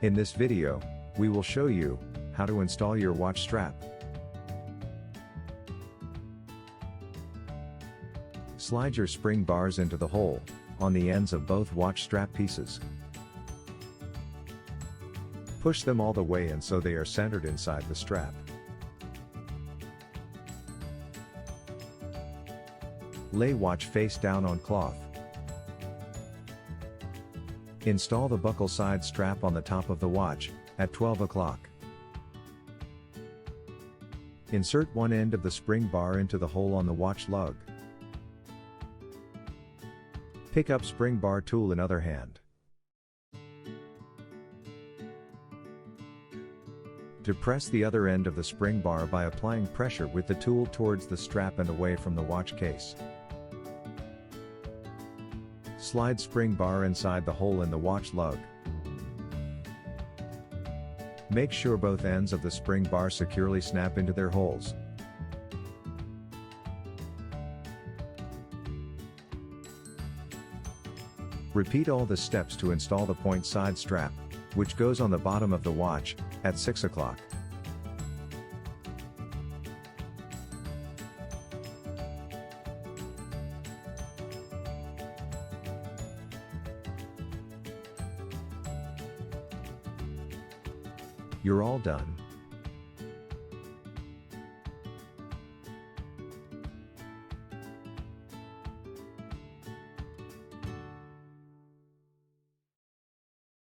In this video, we will show you how to install your watch strap. Slide your spring bars into the hole on the ends of both watch strap pieces. Push them all the way in so they are centered inside the strap. Lay watch face down on cloth. Install the buckle side strap on the top of the watch, at 12 o'clock. Insert one end of the spring bar into the hole on the watch lug. Pick up spring bar tool in other hand. Depress the other end of the spring bar by applying pressure with the tool towards the strap and away from the watch case. Slide spring bar inside the hole in the watch lug. Make sure both ends of the spring bar securely snap into their holes. Repeat all the steps to install the point side strap, which goes on the bottom of the watch, at 6 o'clock. You're all done.